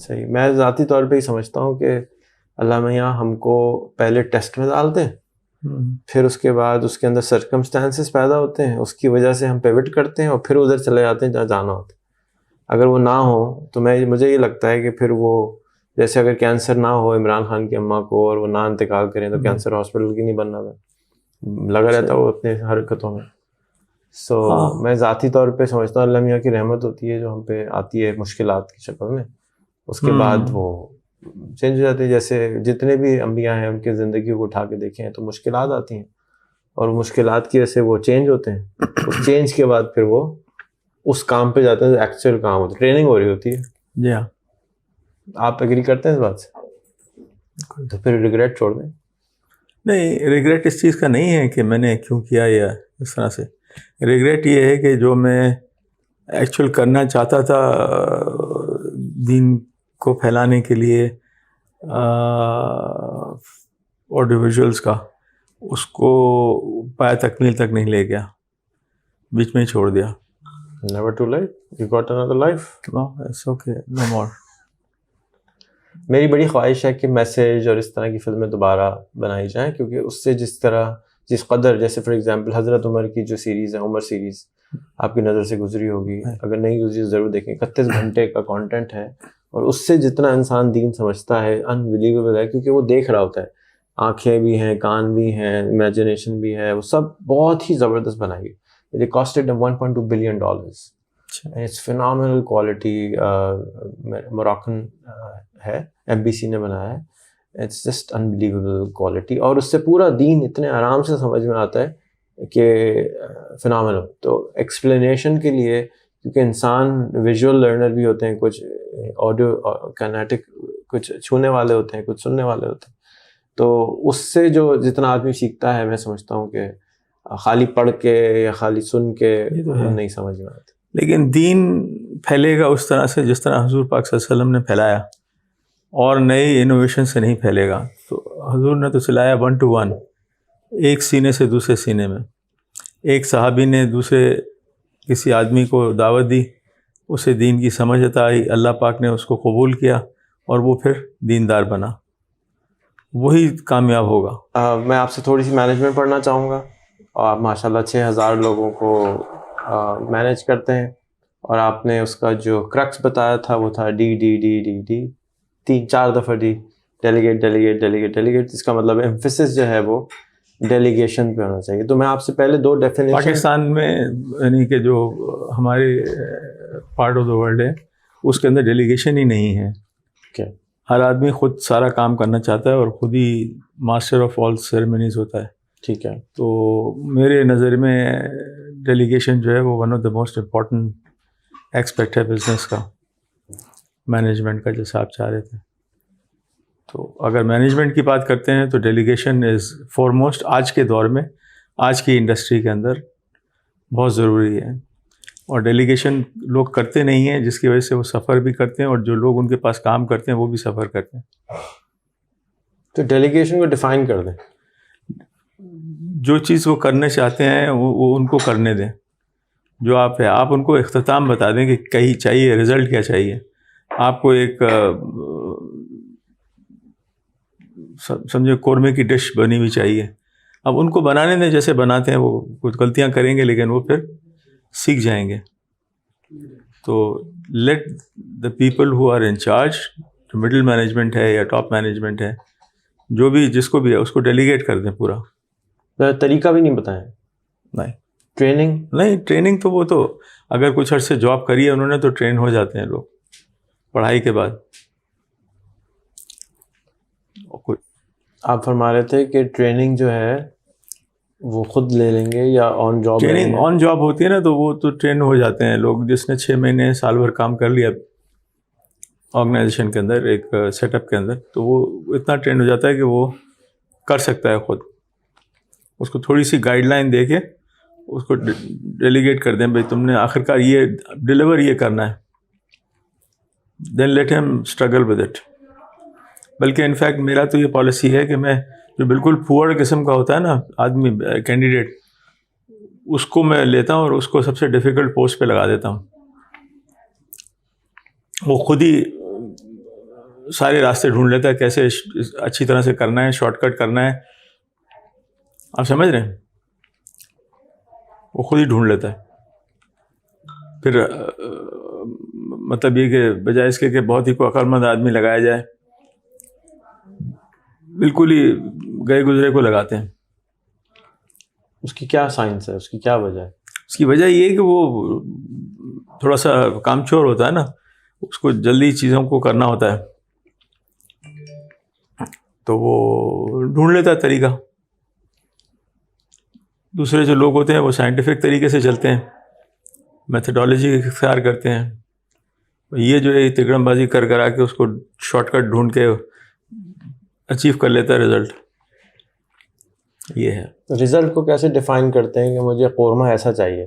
صحیح. میں ذاتی طور پہ ہی سمجھتا ہوں کہ اللہ میاں ہم کو پہلے ٹیسٹ میں ڈالتے ہیں, پھر اس کے بعد اس کے اندر سرکمسٹانسز پیدا ہوتے ہیں, اس کی وجہ سے ہم پیوٹ کرتے ہیں اور پھر ادھر چلے جاتے ہیں جہاں جانا ہوتا ہے. اگر وہ نہ ہو تو مجھے یہ لگتا ہے کہ پھر وہ جیسے اگر کینسر نہ ہو عمران خان کی اماں کو اور وہ نہ انتقال کریں تو کینسر ہاسپٹل کی نہیں بننا تھا, لگا رہتا وہ اپنے حرکتوں میں. میں ذاتی طور پہ سمجھتا ہوں اللہ میاں کی رحمت ہوتی ہے جو ہم پہ آتی ہے مشکلات کی شکل میں, اس کے بعد وہ چینج ہو جاتے ہیں. جیسے جتنے بھی انبیاء ہیں ان کی زندگی کو اٹھا کے دیکھیں تو مشکلات آتی ہیں, اور مشکلات کی وجہ سے وہ چینج ہوتے ہیں. اس چینج کے بعد پھر وہ اس کام پہ جاتے ہیں جو ایکچوئل کام ہوتا ہے, ٹریننگ ہو رہی ہوتی ہے. جی ہاں, آپ ایگری کرتے ہیں اس بات سے؟ تو پھر ریگریٹ چھوڑ دیں. نہیں, ریگریٹ اس چیز کا نہیں ہے کہ میں نے کیوں کیا یا اس طرح سے. ریگریٹ یہ ہے کہ جو میں ایکچوئل کرنا چاہتا تھا دین کو پھیلانے کے لیے آڈیو ویژولس کا, اس کو پایا تکمیل تک نہیں لے گیا, بیچ میں ہی چھوڑ دیا. Never too late, you got another life. No, it's okay, no more. میری بڑی خواہش ہے کہ میسیج اور اس طرح کی فلمیں دوبارہ بنائی جائیں, کیونکہ اس سے جس قدر جیسے فار ایگزامپل حضرت عمر کی جو سیریز ہے, عمر سیریز آپ کی نظر سے گزری ہوگی, اگر نہیں گزری ضرور دیکھیں. 31 گھنٹے کا کانٹینٹ ہے, اور اس سے جتنا انسان دین سمجھتا ہے انبلیویبل ہے, کیونکہ وہ دیکھ رہا ہوتا ہے, آنکھیں بھی ہیں, کان بھی ہیں, امیجنیشن بھی ہے, وہ سب بہت ہی زبردست بنائی ہے. It costed them $1.2 billion. It's phenomenal quality. Moroccan ہے, MBC نے بنایا ہے. It's just unbelievable quality. اور اس سے پورا دین اتنے آرام سے سمجھ میں آتا ہے کہ phenomenal. تو ایکسپلینیشن کے لیے, کیونکہ انسان ویژول لرنر بھی ہوتے ہیں, کچھ آڈیو کینیٹک, کچھ چھونے والے ہوتے ہیں, کچھ سننے والے ہوتے ہیں. تو اس سے جو جتنا آدمی سیکھتا ہے, میں سمجھتا ہوں کہ خالی پڑھ کے یا خالی سن کے نہیں سمجھ میں آتا. لیکن دین پھیلے گا اس طرح سے جس طرح حضور پاک صلی اللہ علیہ وسلم نے پھیلایا, اور نئی انوویشن سے نہیں پھیلے گا. تو حضور نے تو چلایا 1 to 1, ایک سینے سے دوسرے سینے میں. ایک صحابی نے دوسرے کسی آدمی کو دعوت دی, اسے دین کی سمجھ عطا آئی, اللہ پاک نے اس کو قبول کیا, اور وہ پھر دیندار بنا. وہی کامیاب ہوگا. میں آپ سے تھوڑی سی مینجمنٹ پڑھنا چاہوں گا. اور آپ ماشاء اللہ 6,000 لوگوں کو مینیج کرتے ہیں, اور آپ نے اس کا جو کرکس بتایا تھا وہ تھا ڈی 3-4 دفعہ ڈیلیگیٹ. اس کا مطلب ایمفیسس جو ہے وہ ڈیلیگیشن پہ ہونا چاہیے. تو میں آپ سے پہلے 2 ڈیفینیشن, پاکستان میں یعنی کہ جو ہمارے پارٹ آف دا ورلڈ ہے اس کے اندر ڈیلیگیشن ہی نہیں ہے. ہر آدمی خود سارا کام کرنا چاہتا ہے اور خود ہی ماسٹر آف آل سیریمنیز ہوتا ہے. ٹھیک ہے. تو میرے نظر میں ڈیلیگیشن جو ہے وہ one of the most important expect ہے بزنس کا, مینجمنٹ کا, جیسا آپ چاہ رہے تھے. تو اگر مینجمنٹ کی بات کرتے ہیں تو ڈیلیگیشن از فارموسٹ آج کے دور میں, آج کی انڈسٹری کے اندر بہت ضروری ہے. اور ڈیلیگیشن لوگ کرتے نہیں ہیں جس کی وجہ سے وہ سفر بھی کرتے ہیں, اور جو لوگ ان کے پاس کام کرتے ہیں وہ بھی سفر کرتے ہیں. تو ڈیلیگیشن کو ڈیفائن کر دیں. جو چیز وہ کرنے چاہتے ہیں وہ ان کو کرنے دیں. جو آپ ہے آپ ان کو اختتام بتا دیں کہ کہیں چاہیے رزلٹ کیا چاہیے. آپ کو ایک سمجھے قورمے کی ڈش بنی ہوئی چاہیے. اب ان کو بنانے دیں جیسے بناتے ہیں. وہ کچھ غلطیاں کریں گے لیکن وہ پھر سیکھ جائیں گے. تو let the people who are in charge, جو مڈل مینجمنٹ ہے یا ٹاپ مینجمنٹ ہے, جو بھی جس کو بھی ہے اس کو ڈیلیگیٹ کر دیں پورا. طریقہ بھی نہیں بتائیں. نہیں ٹریننگ نہیں, ٹریننگ تو وہ تو اگر کچھ عرصے جاب کری ہے انہوں نے تو ٹرین ہو جاتے ہیں لوگ پڑھائی کے بعد. آپ فرما رہے تھے کہ ٹریننگ جو ہے وہ خود لے لیں گے یا on job? Training on job ہوتی ہے نا, تو وہ تو ٹرین ہو جاتے ہیں لوگ. جس نے 6 مہینے سال بھر کام کر لیا آرگنائزیشن کے اندر, ایک سیٹ اپ کے اندر, تو وہ اتنا ٹرین ہو جاتا ہے کہ وہ کر سکتا ہے خود. اس کو تھوڑی سی گائیڈ لائن دے کے اس کو ڈیلیگیٹ کر دیں, بھائی تم نے آخر کار یہ ڈیلیور یہ کرنا ہے, then let them struggle with it. بلکہ انفیکٹ میرا تو یہ پالیسی ہے کہ میں جو بالکل پور قسم کا ہوتا ہے نا آدمی کینڈیڈیٹ, اس کو میں لیتا ہوں اور اس کو سب سے ڈیفیکلٹ پوسٹ پہ لگا دیتا ہوں. وہ خود ہی سارے راستے ڈھونڈ لیتا ہے کیسے اچھی طرح سے کرنا ہے, شارٹ کٹ کرنا ہے. آپ سمجھ رہے ہیں, وہ خود ہی ڈھونڈ لیتا ہے. پھر مطلب یہ کہ بجائے اس کے کہ بہت ہی کوئی عقل مند آدمی لگایا جائے, بالکل ہی گئے گزرے کو لگاتے ہیں. اس کی کیا سائنس ہے, اس کی کیا وجہ ہے؟ اس کی وجہ یہ ہے کہ وہ تھوڑا سا کام چور ہوتا ہے نا, اس کو جلدی چیزوں کو کرنا ہوتا ہے, تو وہ ڈھونڈ لیتا ہے طریقہ. دوسرے جو لوگ ہوتے ہیں وہ سائنٹیفک طریقے سے چلتے ہیں, میتھڈالوجی اختیار کرتے ہیں. یہ جو ہے تکڑم بازی کر آ کے اس کو شارٹ کٹ ڈھونڈ کے اچیو کر لیتا ہے رزلٹ. یہ ہے. رزلٹ کو کیسے ڈیفائن کرتے ہیں کہ مجھے قورمہ ایسا چاہیے؟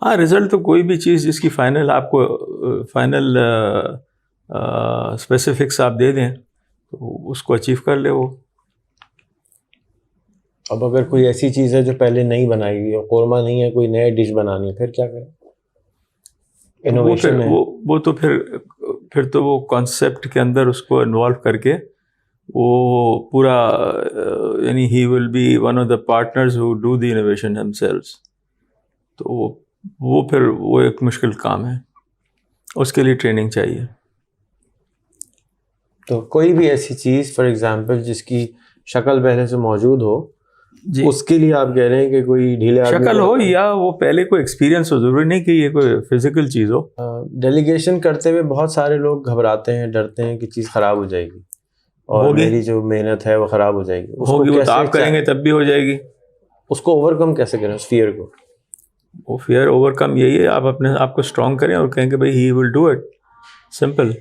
ہاں, رزلٹ تو کوئی بھی چیز جس کی فائنل آپ کو فائنل اسپیسیفکس آپ دے دیں تو اس کو اچیو کر لے وہ. اب اگر کوئی ایسی چیز ہے جو پہلے نہیں بنائی ہوئی ہے, قورمہ نہیں ہے, کوئی نیا ڈش بنانی ہے, پھر کیا کریں؟ انوویشن ہے وہ تو پھر تو وہ کانسیپٹ کے اندر اس کو انوالو کر کے وہ پورا, یعنی ہی will be one of the partners who do the innovation themselves. تو وہ پھر وہ ایک مشکل کام ہے, اس کے لیے ٹریننگ چاہیے. تو کوئی بھی ایسی چیز فار ایگزامپل جس کی شکل پہلے سے موجود ہو, جی, اس کے لیے آپ کہہ رہے ہیں کہ کوئی ڈھیلے شکل ہو یا وہ پہلے کوئی ایکسپیرینس ہو, ضروری نہیں کہ یہ کوئی فزیکل چیز ہو. ڈیلیگیشن کرتے ہوئے بہت سارے لوگ گھبراتے ہیں, ڈرتے ہیں کہ چیز خراب ہو جائے گی اور میری جو محنت ہے وہ خراب ہو جائے گی. ہوگی, وہ تو آپ کریں گے تب بھی ہو جائے گی. اس کو اوور کم کیسے کریں اس فیئر کو؟ وہ فیئر اوور کم یہی ہے, آپ اپنے آپ کو اسٹرانگ کریں اور کہیں کہ بھائی ہی ول ڈو اٹ, سمپل.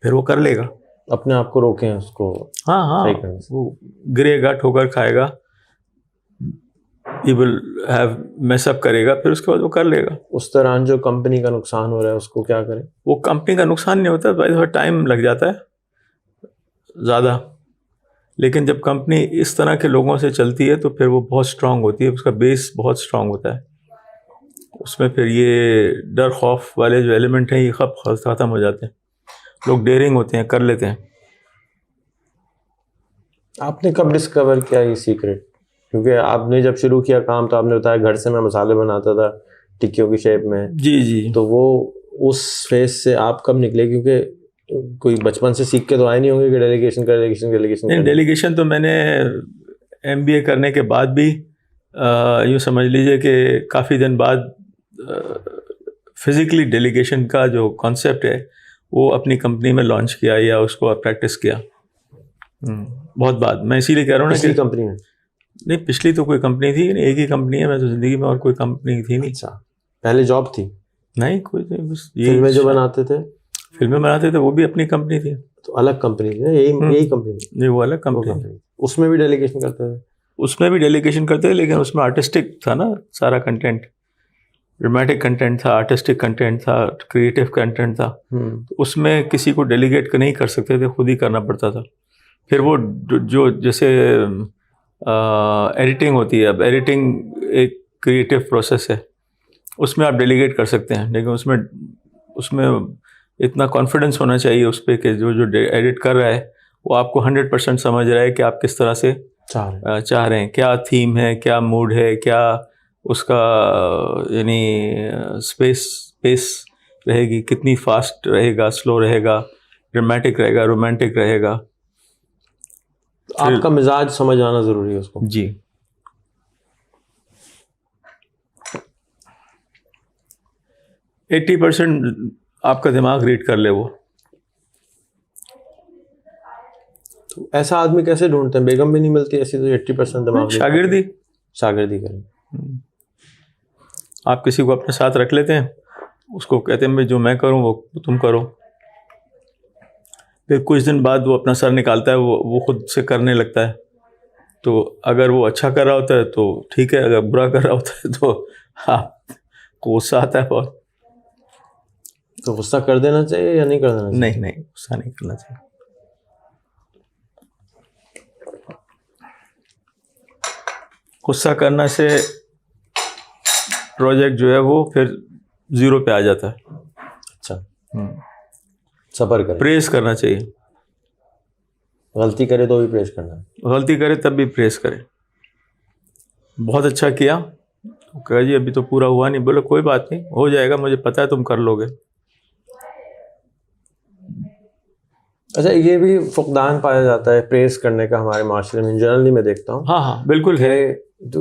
پھر وہ کر لے گا. اپنے آپ کو روکیں اس کو. ہاں, وہ گرے گا, ٹھوکر کھائے گا, ہی ول ہیو میس اپ کرے گا, پھر اس کے بعد وہ کر لے گا. اس دوران جو کمپنی کا نقصان ہو رہا ہے اس کو کیا کریں؟ وہ کمپنی کا نقصان نہیں ہوتا, بھائی ٹائم لگ جاتا ہے زیادہ, لیکن جب کمپنی اس طرح کے لوگوں سے چلتی ہے تو پھر وہ بہت اسٹرانگ ہوتی ہے, اس کا بیس بہت اسٹرانگ ہوتا ہے. اس میں پھر یہ ڈر خوف والے جو ایلیمنٹ ہیں یہ ختم ہو جاتے ہیں. لوگ ڈیئرنگ ہوتے ہیں, کر لیتے ہیں. آپ نے کب ڈسکور کیا یہ سیکرٹ؟ کیونکہ آپ نے جب شروع کیا کام تو آپ نے بتایا گھر سے میں مسالے بناتا تھا ٹکیوں کی شیپ میں. جی. تو وہ اس فیز سے آپ کب نکلے؟ کیونکہ کوئی بچپن سے سیکھ کے تو آئے نہیں ہوں گے کہ ڈیلیگیشن تو میں نے MBA کرنے کے بعد بھی یوں سمجھ لیجئے کہ کافی دن بعد فزیکلی ڈیلیگیشن کا جو کانسیپٹ ہے وہ اپنی کمپنی میں لانچ کیا یا اس کو پریکٹس کیا بہت بعد. میں اسی لیے کہہ رہا ہوں نا کہ کمپنی میں نہیں, پچھلی تو کوئی کمپنی تھی نہیں, ایک ہی کمپنی ہے. میں تو زندگی میں اور کوئی کمپنی تھی نہیں. اچھا, پہلے جاب تھی؟ نہیں, کوئی نہیں, بس فلمیں جو بناتے تھے وہ بھی اپنی کمپنی تھی. تو الگ کمپنی تھی, یہی کمپنی نہیں, وہ الگ کمپنی. اس میں بھی ڈیلیگیشن کرتے تھے؟ اس میں بھی ڈیلیگیشن کرتے تھے, لیکن اس میں آرٹسٹک تھا نا سارا کنٹینٹ, ڈرامیٹک کنٹینٹ تھا, آرٹسٹک کنٹینٹ تھا, کریٹو کنٹینٹ تھا. اس میں کسی کو ڈیلیگیٹ نہیں کر سکتے تھے, خود ہی کرنا پڑتا تھا. پھر وہ جو جیسے ایڈیٹنگ ہوتی ہے. اب ایڈیٹنگ ایک کریٹیو پروسیس ہے, اس میں آپ ڈیلیگیٹ کر سکتے ہیں, لیکن اس میں اتنا کانفیڈنس ہونا چاہیے اس پہ کہ جو ایڈٹ کر رہا ہے وہ آپ کو 100% سمجھ رہا ہے کہ آپ کس طرح سے چاہ رہے ہیں, کیا تھیم ہے, کیا موڈ ہے, کیا اس کا یعنی پیس رہے گی, کتنی فاسٹ رہے گا, سلو رہے گا, ڈرامیٹک رہے گا, رومانٹک رہے گا. آپ کا مزاج سمجھ آنا ضروری ہے اس کو. جی. ایٹی % آپ کا دماغ ریڈ کر لے وہ. ایسا آدمی کیسے ڈھونڈتے ہیں؟ بیگم بھی نہیں ملتی ایسی تو 80% دماغ. شاگردی کریں. آپ کسی کو اپنے ساتھ رکھ لیتے ہیں, اس کو کہتے ہیں بھائی جو میں کروں وہ تم کرو. پھر کچھ دن بعد وہ اپنا سر نکالتا ہے, وہ خود سے کرنے لگتا ہے. تو اگر وہ اچھا کر رہا ہوتا ہے تو ٹھیک ہے, اگر برا کر رہا ہوتا ہے تو آپ کو غصہ آتا ہے بہت. تو غصہ کر دینا چاہیے یا نہیں کر دینا چاہیے؟ نہیں, غصہ نہیں کرنا چاہیے. غصہ کرنے سے پروجیکٹ جو ہے وہ پھر 0 پہ آ جاتا ہے. اچھا, صبر کرے. پریز کرنا چاہیے. غلطی کرے تو بھی پریز کرنا ہے. غلطی کرے تب بھی پریز کرے. بہت اچھا کیا, کہا جی ابھی تو پورا ہوا نہیں, بولے کوئی بات نہیں, ہو جائے گا, مجھے پتہ ہے تم کر لو گے. اچھا, یہ بھی فقدان پایا جاتا ہے پریز کرنے کا ہمارے معاشرے میں, جنرلی میں دیکھتا ہوں. ہاں بالکل ہے. تو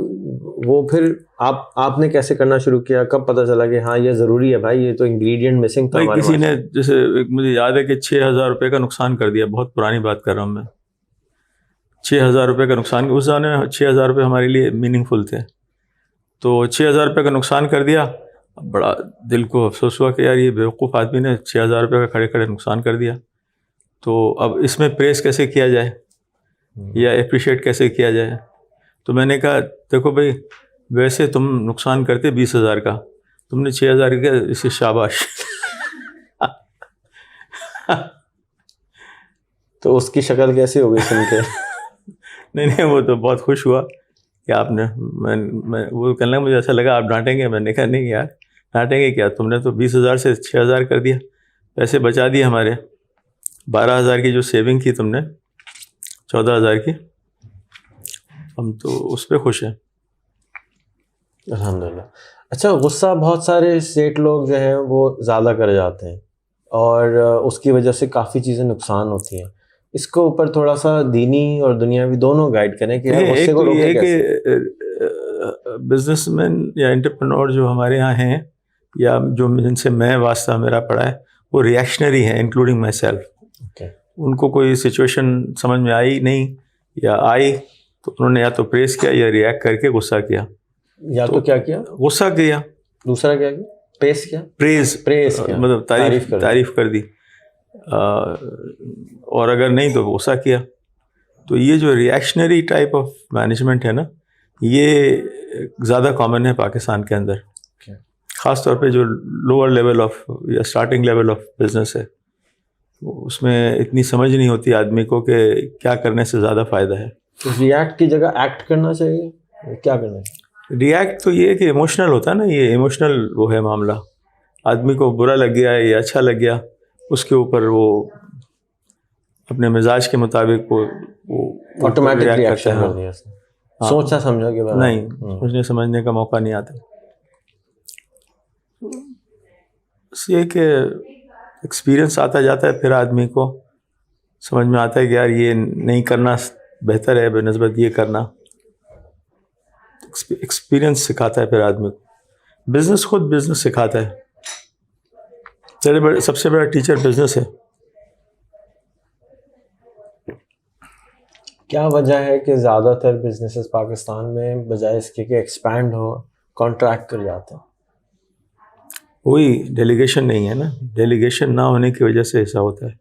وہ پھر آپ نے کیسے کرنا شروع کیا؟ کب پتہ چلا کہ ہاں یہ ضروری ہے بھائی, یہ تو انگریڈینٹ مسنگ تھا ہمارے؟ کسی نے جیسے مجھے یاد ہے کہ 6,000 روپے کا نقصان کر دیا, بہت پرانی بات کر رہا ہوں میں. 6,000 روپے کا نقصان, اس زمانے میں 6,000 روپے ہمارے لیے میننگ فل تھے. تو 6,000 روپے کا نقصان کر دیا, بڑا دل کو افسوس ہوا کہ یار یہ بیوقوف آدمی نے 6,000 روپے کا کھڑے کھڑے نقصان کر دیا. تو اب اس میں پریس کیسے کیا جائے یا اپریشیٹ کیسے کیا جائے؟ تو میں نے کہا دیکھو بھائی, ویسے تم نقصان کرتے 20,000 کا, تم نے 6,000 کیا, اسے شاباش. تو اس کی شکل کیسی ہو گئی سن کے؟ نہیں, وہ تو بہت خوش ہوا کہ آپ نے, میں وہ کہنے لگا مجھے ایسا لگا آپ ڈانٹیں گے. میں نے کہا نہیں یار, ڈانٹیں گے کیا, تم نے تو 20,000 سے 6,000 کر دیا, پیسے بچا دیے ہمارے. 12,000 کی جو سیونگ کی تم نے, 14,000 کی, ہم تو اس پہ خوش ہیں. الحمدللہ. اچھا, غصہ بہت سارے سیٹ لوگ جو ہیں وہ زیادہ کر جاتے ہیں اور اس کی وجہ سے کافی چیزیں نقصان ہوتی ہیں. اس کو اوپر تھوڑا سا دینی اور دنیاوی دونوں گائیڈ کریں کہ غصے کو روکیں کیسے. بزنس مین یا انٹرپرینور جو ہمارے یہاں ہیں یا جو جن سے میں واسطہ میرا پڑا ہے, وہ ریئیکشنری ہیں, انکلوڈنگ مائی سیلف. ان کو کوئی سچویشن سمجھ میں آئی نہیں یا آئی تو انہوں نے یا تو پریس کیا یا ریئیکٹ کر کے غصہ کیا. یا تو کیا کیا؟ غصہ کیا. دوسرا کیا کیا؟ پریس کیا؟ پریس مطلب تعریف کر دی, اور اگر نہیں تو غصہ کیا. تو یہ جو ریئیکشنری ٹائپ آف مینجمنٹ ہے نا, یہ زیادہ کامن ہے پاکستان کے اندر, خاص طور پہ جو لوور لیول آف یا اسٹارٹنگ لیول آف بزنس ہے. اس میں اتنی سمجھ نہیں ہوتی آدمی کو کہ کیا کرنے سے زیادہ فائدہ ہے. ریئیکٹ کی جگہ ایکٹ کرنا چاہیے, کیا کرنا ہے؟ ریئیکٹ تو یہ کہ ایموشنل ہوتا ہے نا, یہ ایموشنل وہ ہے معاملہ. آدمی کو برا لگ گیا یا اچھا لگ گیا, اس کے اوپر وہ اپنے مزاج کے مطابق وہ آٹومیٹک ریئیکشن کر دیا, سوچا سمجھا کے بعد نہیں, سوچنے سمجھنے کا موقع نہیں آتا. اس یہ کہ ایکسپیرئنس آتا جاتا ہے, پھر آدمی کو سمجھ میں آتا ہے کہ یار یہ نہیں کرنا بہتر ہے بہ نسبت یہ کرنا. ایکسپیرئنس سکھاتا ہے پھر آدمی کو. بزنس خود بزنس سکھاتا ہے. سب سے بڑا ٹیچر بزنس ہے. کیا وجہ ہے کہ زیادہ تر بزنسز پاکستان میں بجائے اس کے کہ ایکسپینڈ ہو, کانٹریکٹ کر جاتے ہیں؟ وہی ڈیلیگیشن نہیں ہے نا. ڈیلیگیشن نہ ہونے کی وجہ سے ایسا ہوتا ہے.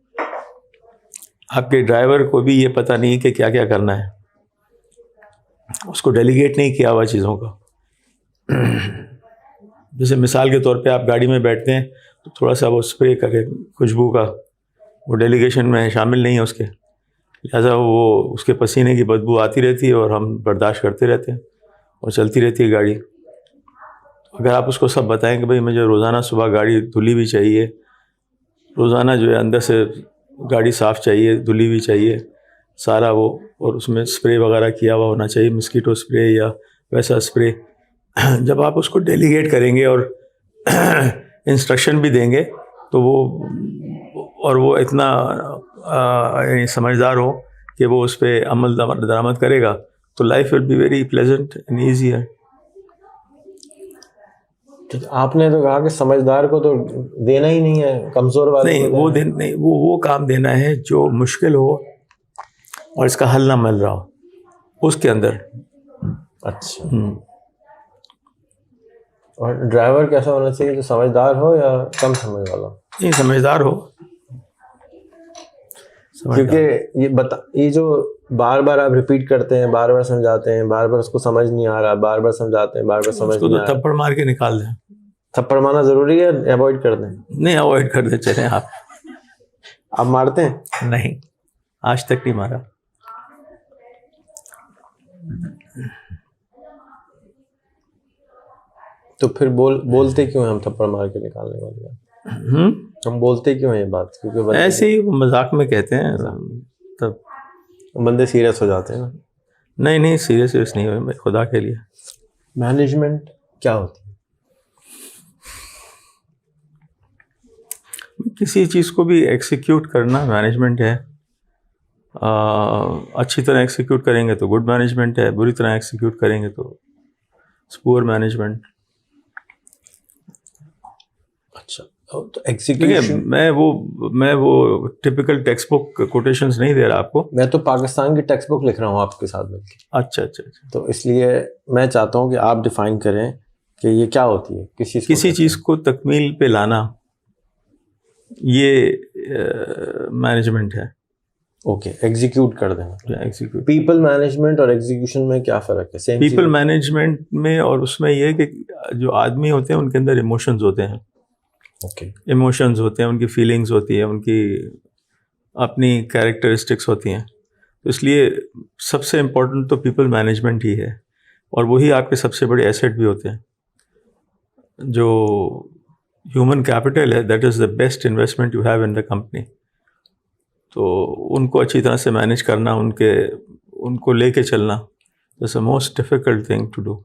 آپ کے ڈرائیور کو بھی یہ پتہ نہیں کہ کیا کیا کرنا ہے, اس کو ڈیلیگیٹ نہیں کیا ہوا چیزوں کا. جیسے مثال کے طور پہ آپ گاڑی میں بیٹھتے ہیں تو تھوڑا سا وہ اسپرے کرے خوشبو کا, وہ ڈیلیگیشن میں شامل نہیں ہے اس کے. لہٰذا وہ اس کے پسینے کی بدبو آتی رہتی ہے اور ہم برداشت کرتے رہتے ہیں اور چلتی رہتی ہے گاڑی. اگر آپ اس کو سب بتائیں کہ بھائی مجھے روزانہ صبح گاڑی دھلی بھی چاہیے, روزانہ جو ہے اندر سے گاڑی صاف چاہیے, دھلی بھی چاہیے سارا وہ, اور اس میں اسپرے وغیرہ کیا ہوا ہونا چاہیے, مسکیٹو اسپرے یا ویسا اسپرے. جب آپ اس کو ڈیلیگیٹ کریں گے اور انسٹرکشن بھی دیں گے تو وہ اتنا سمجھدار ہو کہ وہ اس پہ عمل درآمد کرے گا تو life will be very pleasant and easier. آپ نے تو کہا کہ سمجھدار کو تو دینا ہی نہیں ہے, کمزور والے نہیں, نہیں, وہ کام دینا ہے جو مشکل ہو اور اس کا حل نہ مل رہا ہو اس کے اندر. اچھا. اور ڈرائیور کیسا ہونا چاہیے, جو سمجھدار ہو یا کم سمجھ والا؟ نہیں, سمجھدار ہو. کیونکہ یہ جو بار بار آپ ریپیٹ کرتے ہیں, بار بار سمجھاتے ہیں, بار بار اس کو سمجھ نہیں آ رہا, بار بار سمجھاتے ہیں, بار بار سمجھ نہیں آ رہا, تھپڑ مار کے نکال دیں. تھپڑ مارنا ضروری ہے, اوائڈ کر دیں؟ نہیں, اوائڈ کر دیں. چلیں آپ مارتے ہیں؟ نہیں, آج تک نہیں مارا. تو پھر بولتے کیوں ہیں ہم تھپڑ مار کے نکالنے والی بات؟ ہم بولتے کیوں ہیں یہ بات؟ کیونکہ ایسے ہی مذاق میں کہتے ہیں, تب بندے سیریس ہو جاتے ہیں نا. نہیں, سیریس نہیں ہوئے, خدا کے لیے. مینجمنٹ کیا ہوتی ہے؟ کسی چیز کو بھی ایکسیکیوٹ کرنا مینجمنٹ ہے. اچھی طرح ایکسیکیوٹ کریں گے تو گڈ مینجمنٹ ہے, بری طرح ایکسیکیوٹ کریں گے تو پور مینجمنٹ. اچھا, تو ایگزیکیوشن میں وہ ٹپیکل ٹیکسٹ بک کوٹیشنز نہیں دے رہا آپ کو, میں تو پاکستان کی ٹیکسٹ بک لکھ رہا ہوں آپ کے ساتھ مل کے. اچھا. تو اس لیے میں چاہتا ہوں کہ آپ ڈیفائن کریں کہ یہ کیا ہوتی ہے. کسی چیز کو تکمیل پہ لانا, یہ مینجمنٹ ہے. اوکے, ایگزیکیوٹ کر دینا. پیپل مینجمنٹ اور ایگزیکیوشن میں کیا فرق ہے؟ پیپل مینجمنٹ میں اور اس میں یہ کہ جو آدمی ہوتے ہیں ان کے اندر ایموشنز ہوتے ہیں. ایموشنز ہوتے ہیں, ان کی فیلنگز ہوتی ہیں, ان کی اپنی کیریکٹرسٹکس ہوتی ہیں. تو اس لیے سب سے امپورٹنٹ تو پیپل مینجمنٹ ہی ہے, اور وہی آپ کے سب سے بڑے ایسیٹ بھی ہوتے ہیں. جو ہیومن کیپٹل ہے, that is the best investment you have in the company. تو ان کو اچھی طرح سے مینیج کرنا, ان کو لے کے چلنا, it's a most difficult thing to do.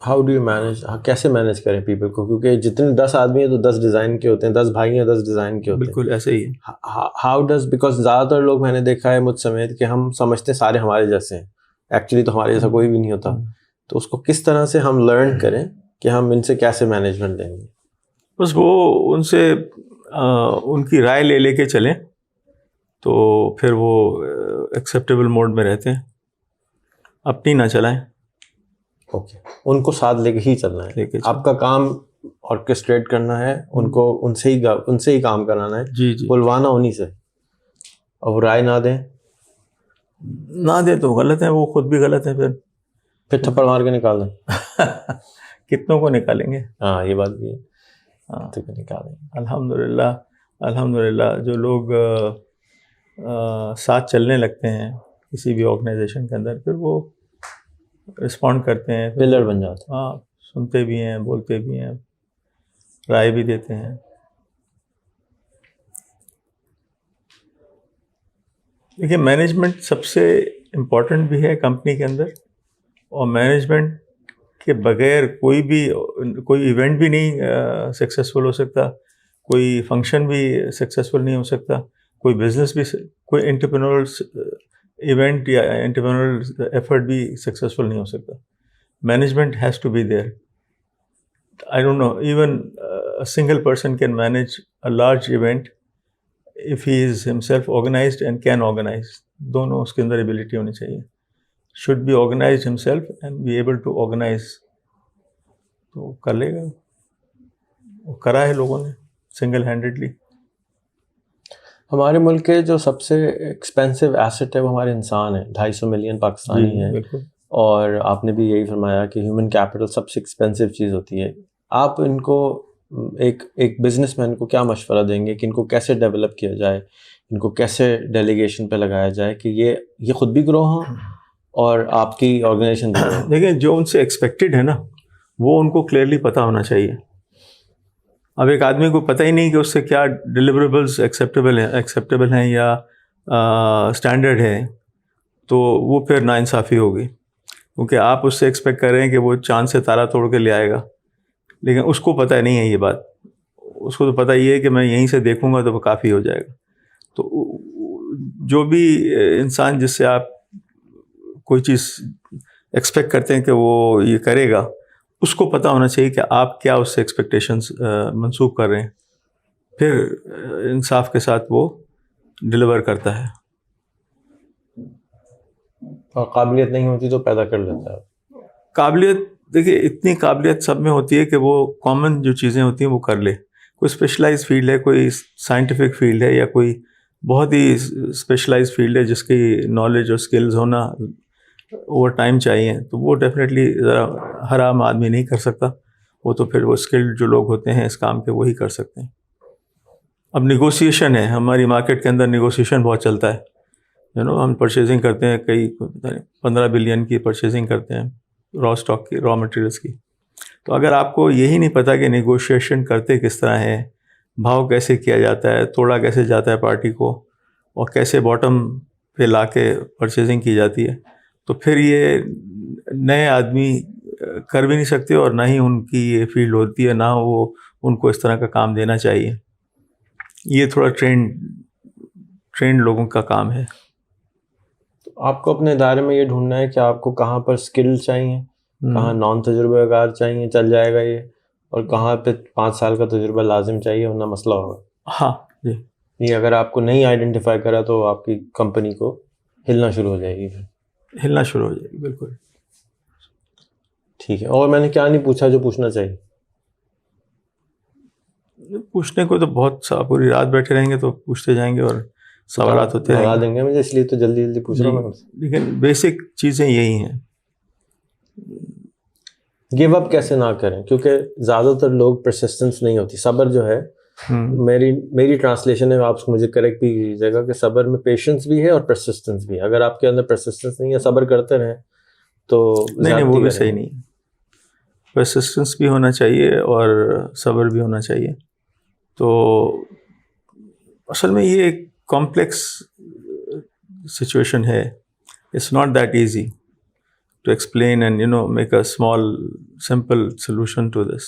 How do you manage, کیسے مینیج کریں پیپل کو؟ کیونکہ جتنے 10 آدمی ہیں تو 10 ڈیزائن کے ہوتے ہیں, 10 بھائی ہیں 10 ڈیزائن کے ہوتے ہیں. بالکل ایسے ہی ہے. ہاؤ ڈز, بیکاز زیادہ تر لوگ میں نے دیکھا ہے مجھ سمیت کہ ہم سمجھتے سارے ہمارے جیسے ہیں, ایکچولی تو ہمارے جیسا کوئی بھی نہیں ہوتا. تو اس کو کس طرح سے ہم لرن کریں کہ ہم ان سے کیسے مینجمنٹ لیں گے؟ بس وہ ان سے ان کی رائے لے کے چلیں تو پھر وہ ایکسیپٹیبل موڈ میں رہتے ہیں, اپنی نہ چلائیں. اوکے, ان کو ساتھ لے کے ہی چلنا ہے. آپ کا کام آرکسٹریٹ کرنا ہے, ان کو ان سے ہی کام کرانا ہے. جی بلوانا انہیں سے, اور وہ رائے نہ دیں تو غلط ہے, وہ خود بھی غلط ہے. پھر تھپڑ مار کے نکال دیں. کتنوں کو نکالیں گے؟ ہاں, یہ بات بھی ہے. نکالیں. الحمدللہ جو لوگ ساتھ چلنے لگتے ہیں کسی بھی آرگنائزیشن کے اندر, پھر وہ رسپونڈ کرتے ہیں, پلر بن جاتے ہیں. ہاں, سنتے بھی ہیں, بولتے بھی ہیں, رائے بھی دیتے ہیں. دیکھیے, مینجمنٹ سب سے امپورٹنٹ بھی ہے کمپنی کے اندر, اور مینجمنٹ کے بغیر کوئی ایونٹ بھی نہیں سکسیزفل ہو سکتا, کوئی فنکشن بھی سکسیزفل نہیں ہو سکتا, کوئی بزنس بھی, کوئی انٹرپرینورل ایونٹ یا انٹرپرینورل ایفرٹ بھی سکسیزفل نہیں ہو سکتا. Management has to be there. I don't know, even a single person can manage a large event if he is himself organized and can organize. دونوں اس کے اندر ability ہونی چاہیے. should be organized himself and be able to organize. تو کر لے گا, وہ کرا ہے لوگوں نے سنگل ہینڈیڈلی. ہمارے ملک کے جو سب سے ایکسپینسو ایسٹ ہے وہ ہمارے انسان ہیں. 250 ملین پاکستانی ہیں. بالکل. اور آپ نے بھی یہی فرمایا کہ ہیومن کیپٹل سب سے ایکسپینسو چیز ہوتی ہے. آپ ان کو ایک بزنس مین کو کیا مشورہ دیں گے کہ ان کو کیسے ڈیولپ کیا جائے, ان کو کیسے ڈیلیگیشن پہ لگایا جائے کہ یہ خود بھی گرو ہوں اور آپ کی آرگنائزیشن بھی grow ہو؟ دیکھیں جو ان سے ایکسپیکٹڈ ہے نا وہ ان کو کلیئرلی پتہ ہونا چاہیے. اب ایک آدمی کو پتہ ہی نہیں کہ اس سے کیا ڈیلیوریبلس ایکسیپٹیبل ہیں یا اسٹینڈرڈ ہے, تو وہ پھر ناانصافی ہوگی, کیونکہ آپ اس سے ایکسپیکٹ کر رہے ہیں کہ وہ چاند سے تارا توڑ کے لے آئے گا, لیکن اس کو پتہ نہیں ہے یہ بات. اس کو تو پتہ یہ ہے کہ میں یہیں سے دیکھوں گا تو وہ کافی ہو جائے گا. تو جو بھی انسان جس سے آپ کوئی چیز ایکسپیکٹ کرتے ہیں کہ وہ یہ کرے گا, اس کو پتہ ہونا چاہیے کہ آپ کیا اس سے ایکسپیکٹیشنز منسوخ کر رہے ہیں, پھر انصاف کے ساتھ وہ ڈلیور کرتا ہے. اور قابلیت نہیں ہوتی تو پیدا کر لیتا ہے. قابلیت دیکھیے اتنی قابلیت سب میں ہوتی ہے کہ وہ کامن جو چیزیں ہوتی ہیں وہ کر لے. کوئی اسپیشلائز فیلڈ ہے, کوئی سائنٹیفک فیلڈ ہے, یا کوئی بہت ہی اسپیشلائز فیلڈ ہے جس کی نالج اور اسکلز ہونا اوور ٹائم چاہیے, تو وہ ڈیفینیٹلی ذرا ہر عام آدمی نہیں کر سکتا. وہ تو پھر وہ اسکلڈ جو لوگ ہوتے ہیں اس کام کے وہی کر سکتے ہیں. اب نیگوسیشن ہے, ہماری مارکیٹ کے اندر نیگوسیشن بہت چلتا ہے. ہم پرچیزنگ کرتے ہیں, کئی 15 بلین کی پرچیزنگ کرتے ہیں را اسٹاک کی, را مٹیریلس کی. تو اگر آپ کو یہی نہیں پتہ کہ نیگوشیشن کرتے کس طرح ہے, بھاؤ کیسے کیا جاتا ہے, توڑا کیسے جاتا ہے پارٹی کو, اور کیسے باٹم پہ لا کے پرچیزنگ کی جاتی ہے, تو پھر یہ نئے آدمی کر بھی نہیں سکتے, اور نہ ہی ان کی یہ فیلڈ ہوتی ہے, نہ وہ ان کو اس طرح کا کام دینا چاہیے. یہ تھوڑا ٹرینڈ لوگوں کا کام ہے. آپ کو اپنے ادارے میں یہ ڈھونڈنا ہے کہ آپ کو کہاں پر اسکل چاہیے, کہاں نان تجربہ کار چاہیے, چل جائے گا یہ, اور کہاں پہ 5 سال کا تجربہ لازم چاہیے, ورنہ مسئلہ ہوگا. ہاں جی, یہ اگر آپ کو نہیں آئیڈینٹیفائی کرا تو آپ کی کمپنی کو ہلنا شروع ہو جائے گی. ہلنا شروع ہو جائے گی, بالکل ٹھیک ہے. اور میں نے کیا نہیں پوچھا جو پوچھنا چاہیے؟ پوچھنے کو تو بہت پوری رات بیٹھے رہیں گے تو پوچھتے جائیں گے, اور سوالات ہوتے بتا رہیں دیں گے مجھے, اس لیے تو جلدی جلدی پوچھ رہا ہوں میں. لیکن بیسک چیزیں یہی ہیں. گیو اپ کیسے نہ کریں, کیونکہ زیادہ تر لوگ پرسسٹنس نہیں ہوتی. صبر جو ہے, میری ٹرانسلیشن ہے, آپ مجھے کریکٹ بھی کیجیے گا کہ صبر میں پیشنس بھی ہے اور پرسسٹنس بھی ہے. اگر آپ کے اندر پرسسٹنس نہیں ہے, صبر کرتے رہیں تو نہیں وہ بھی صحیح نہیں. پرسسٹنس بھی ہونا چاہیے اور صبر بھی ہونا چاہیے. تو اصل میں یہ ایک کمپلیکس سچویشن ہے. It's not that easy to explain and make a small simple solution to this.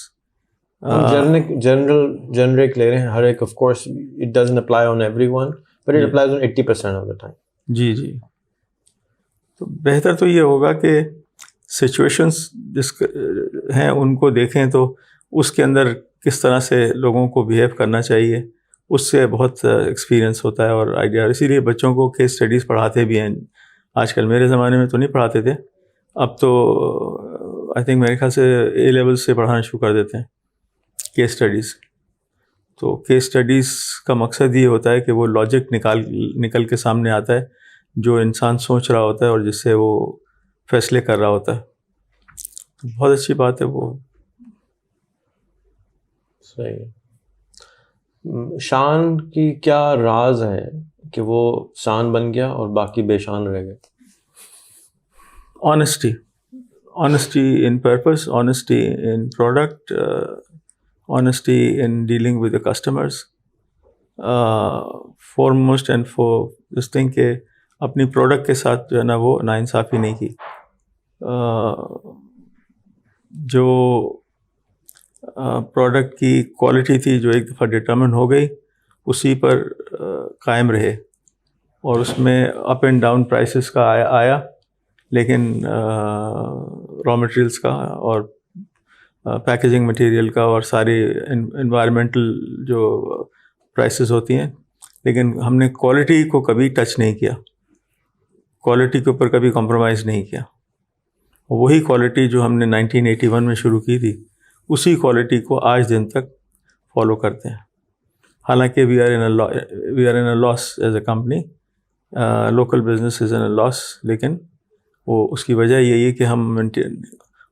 Generic لے رہے ہیں ہر ایک. Of course it doesn't apply on everyone, but it applies on 80% of the time. جی. تو بہتر تو یہ ہوگا کہ سچویشنس جس ہیں ان کو دیکھیں, تو اس کے اندر کس طرح سے لوگوں کو بیہیو کرنا چاہیے, اس سے بہت ایکسپیرئنس ہوتا ہے اور آئیڈیا. اسی لیے بچوں کو کیس اسٹڈیز پڑھاتے بھی ہیں آج کل. میرے زمانے میں تو نہیں پڑھاتے تھے, اب تو آئی تھنک میرے خیال سے A لیول سے پڑھانا شروع کر دیتے ہیں کیس اسٹڈیز. تو کیس اسٹڈیز کا مقصد یہ ہوتا ہے کہ وہ لاجک نکل کے سامنے آتا ہے جو انسان سوچ رہا ہوتا ہے اور جس سے وہ فیصلے کر رہا ہوتا ہے. بہت اچھی بات ہے وہ. صحیح. شان کی کیا راز ہے کہ وہ شان بن گیا اور باقی بے شان رہ گئے؟ Honesty in purpose, honesty in product, honesty in dealing with the customers. Foremost and for this thing کہ اپنی پروڈکٹ کے ساتھ جو ہے نا وہ ناانصافی نہیں کی. جو پروڈکٹ کی کوالٹی تھی جو ایک دفعہ ڈٹرمن ہو گئی, اسی پر قائم رہے, اور اس میں اپ اینڈ ڈاؤن پرائسز کا آیا, لیکن را مٹیریلس کا اور پیکیجنگ مٹیریل کا اور ساری انوائرمنٹل جو پرائسز ہوتی ہیں, لیکن ہم نے کوالٹی کو کبھی ٹچ نہیں کیا, کوالٹی کے اوپر کبھی کمپرومائز نہیں کیا. وہی کوالٹی جو ہم نے 1981 میں شروع کی تھی, اسی کوالٹی کو آج دن تک فالو کرتے ہیں. حالانکہ we are in a loss as a company, local business is in a loss, لیکن وہ اس کی وجہ یہی ہے کہ ہم مینٹین,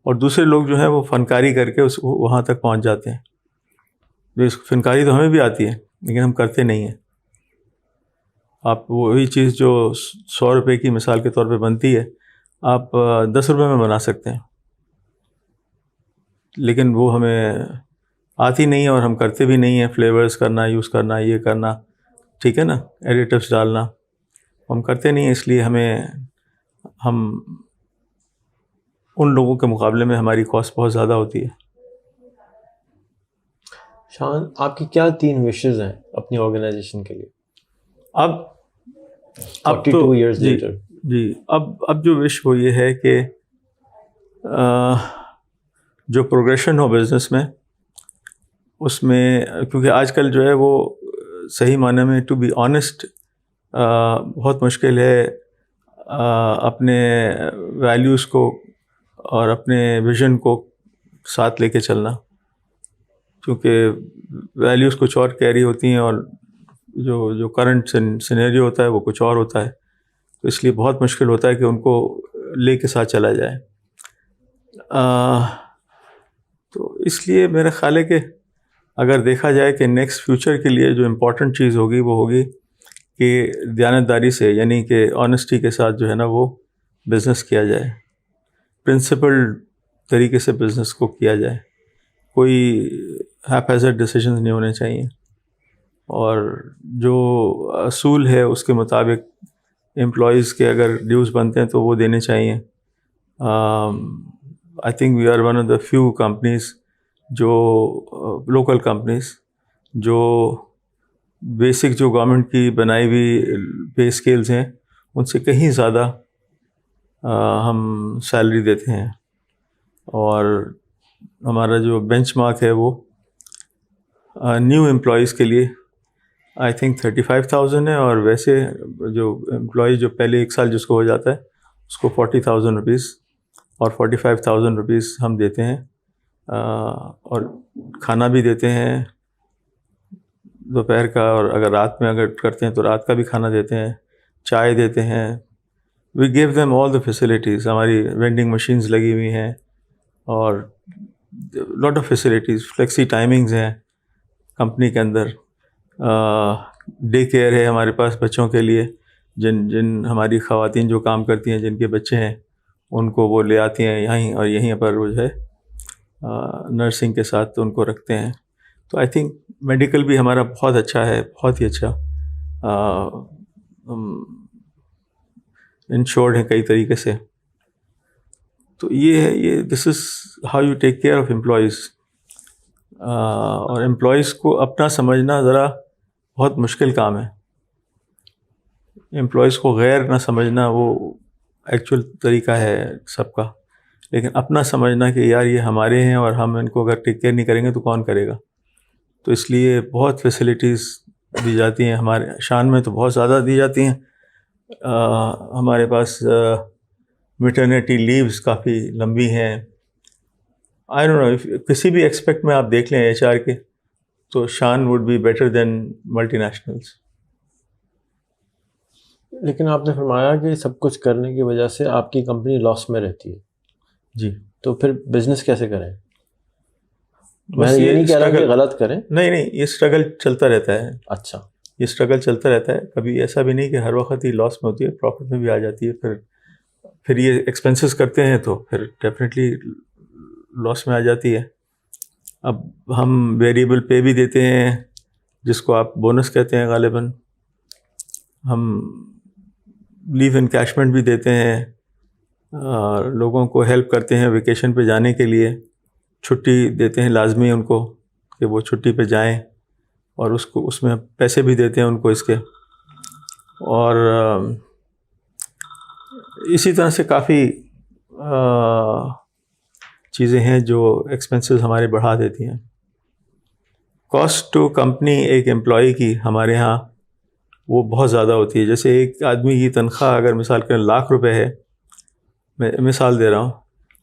اور دوسرے لوگ جو ہیں وہ فنکاری کر کے وہاں تک پہنچ جاتے ہیں. فنکاری تو ہمیں بھی آتی ہے لیکن ہم کرتے نہیں ہیں. آپ وہی چیز جو 100 روپے کی مثال کے طور پہ بنتی ہے آپ 10 روپے میں بنا سکتے ہیں، لیکن وہ ہمیں آتی نہیں ہے اور ہم کرتے بھی نہیں ہیں. فلیورز کرنا، یوز کرنا، یہ کرنا، ٹھیک ہے نا، ایڈیٹیوس ڈالنا ہم کرتے نہیں ہیں. اس لیے ہم ان لوگوں کے مقابلے میں ہماری کاسٹ بہت زیادہ ہوتی ہے. شان، آپ کی کیا 3 وشز ہیں اپنی آرگنائزیشن کے لیے اب 42 years later؟ جی اب جو وش وہ یہ ہے کہ جو پروگریشن ہو بزنس میں، اس میں کیونکہ آج کل جو ہے وہ صحیح معنی میں ٹو بی آنیسٹ بہت مشکل ہے اپنے ویلیوز کو اور اپنے ویژن کو ساتھ لے کے چلنا، کیونکہ ویلیوز کچھ اور کیری ہوتی ہیں اور جو کرنٹ سینیریو ہوتا ہے وہ کچھ اور ہوتا ہے. تو اس لیے بہت مشکل ہوتا ہے کہ ان کو لے کے ساتھ چلا جائے. تو اس لیے میرا خیال ہے کہ اگر دیکھا جائے کہ نیکسٹ فیوچر کے لیے جو امپورٹنٹ چیز ہوگی وہ ہوگی کہ دیانتداری سے، یعنی کہ آنیسٹی کے ساتھ جو ہے نا وہ بزنس کیا جائے، پرنسپل طریقے سے بزنس کو کیا جائے. کوئی ہیپ ہیزرڈ ڈیسیژنز نہیں ہونے چاہیے، اور جو اصول ہے اس کے مطابق امپلائیز کے اگر ڈیوز بنتے ہیں تو وہ دینے چاہیے. I think we are one of the few companies جو لوکل کمپنیز جو بیسک جو گورنمنٹ کی بنائی ہوئی پے اسکیلز ہیں ان سے کہیں زیادہ ہم سیلری دیتے ہیں. اور ہمارا جو بینچ مارک ہے وہ نیو امپلائیز کے لیے آئی تھنک 35,000 ہے، اور ویسے جو امپلائی جو پہلے 1 سال جس کو ہو جاتا ہے اس کو 40,000 روپیز اور 45,000 روپیز ہم دیتے ہیں. اور کھانا بھی دیتے ہیں دوپہر کا، اور اگر رات میں اگر کرتے ہیں تو رات کا بھی کھانا دیتے ہیں، چائے دیتے ہیں. We gave them all the facilities. ہماری وینڈنگ مشینز لگی ہوئی ہیں اور lot of facilities, flexi timings ہیں کمپنی کے اندر. ڈے کیئر ہے ہمارے پاس بچوں کے لیے، جن ہماری خواتین جو کام کرتی ہیں جن کے بچے ہیں ان کو وہ لے آتی ہیں یہیں، اور یہیں پر وہ جو ہے نرسنگ کے ساتھ ان کو رکھتے ہیں. تو آئی تھنک میڈیکل بھی ہمارا بہت اچھا ہے، بہت ہی اچھا انشورڈ ہے کئی طریقے سے. تو یہ ہے، یہ this is how you take care of employees. اور امپلائیز کو اپنا سمجھنا ذرا بہت مشکل کام ہے. امپلائیز کو غیر نہ سمجھنا وہ ایکچوئل طریقہ ہے سب کا، لیکن اپنا سمجھنا کہ یار یہ ہمارے ہیں اور ہم ان کو اگر ٹیک کیئر نہیں کریں گے تو کون کرے گا. تو اس لیے بہت فیسلٹیز دی جاتی ہیں، ہمارے شان میں تو بہت زیادہ دی جاتی ہیں. ہمارے پاس میٹرنیٹی لیوز کافی لمبی ہیں. آئی ڈونٹ نو، کسی بھی ایکسپیکٹ میں آپ دیکھ لیں HR کے تو شان would be better than multinationals. لیکن آپ نے فرمایا کہ سب کچھ کرنے کی وجہ سے آپ کی کمپنی لاس میں رہتی ہے. جی، تو پھر بزنس کیسے کریں؟ میں یہ نہیں کہہ رہا کہ غلط کریں. نہیں، یہ اسٹرگل چلتا رہتا ہے. اچھا، یہ اسٹرگل چلتا رہتا ہے. کبھی ایسا بھی نہیں کہ ہر وقت ہی لاس میں ہوتی ہے، پروفٹ میں بھی آ جاتی ہے. پھر یہ ایکسپینسز کرتے ہیں تو پھر ڈیفینیٹلی لاس میں آ جاتی ہے. اب ہم ویریبل پے بھی دیتے ہیں جس کو آپ بونس کہتے ہیں غالباً. ہم لیو انکیشمنٹ بھی دیتے ہیں، لوگوں کو ہیلپ کرتے ہیں ویکیشن پہ جانے کے لیے. چھٹی دیتے ہیں لازمی ان کو کہ وہ چھٹی پہ جائیں، اور اس میں پیسے بھی دیتے ہیں ان کو اس کے. اور اسی طرح سے کافی چیزیں ہیں جو ایکسپنسز ہمارے بڑھا دیتی ہیں. کاسٹ ٹو کمپنی ایک امپلائی کی ہمارے ہاں وہ بہت زیادہ ہوتی ہے. جیسے ایک آدمی کی تنخواہ اگر مثال کریں 1,00,000 روپے ہے، میں مثال دے رہا ہوں،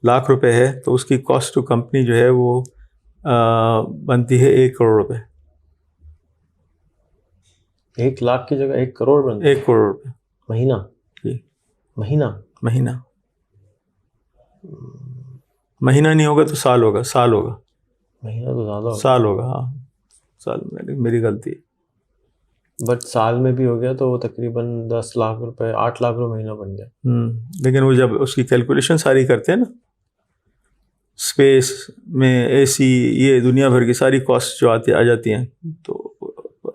1,00,000 روپے ہے تو اس کی کاسٹ ٹو کمپنی جو ہے وہ بنتی ہے 1 کروڑ روپے. 1,00,000 کی جگہ 1 کروڑ بنتا ہے؟ 1 کروڑ روپے مہینہ؟ جی، مہینہ نہیں ہوگا تو سال ہوگا. مہینہ تو زیادہ ہوگا. سال ہوگا، ہاں سال. میری غلطی. بٹ سال میں بھی ہو گیا تو وہ تقریباً 10 لاکھ روپے 8 لاکھ روپے مہینہ بن گیا. لیکن وہ جب اس کی کیلکولیشن ساری کرتے ہیں نا، اسپیس میں اے سی، یہ دنیا بھر کی ساری کاسٹ جو آ جاتی ہیں، تو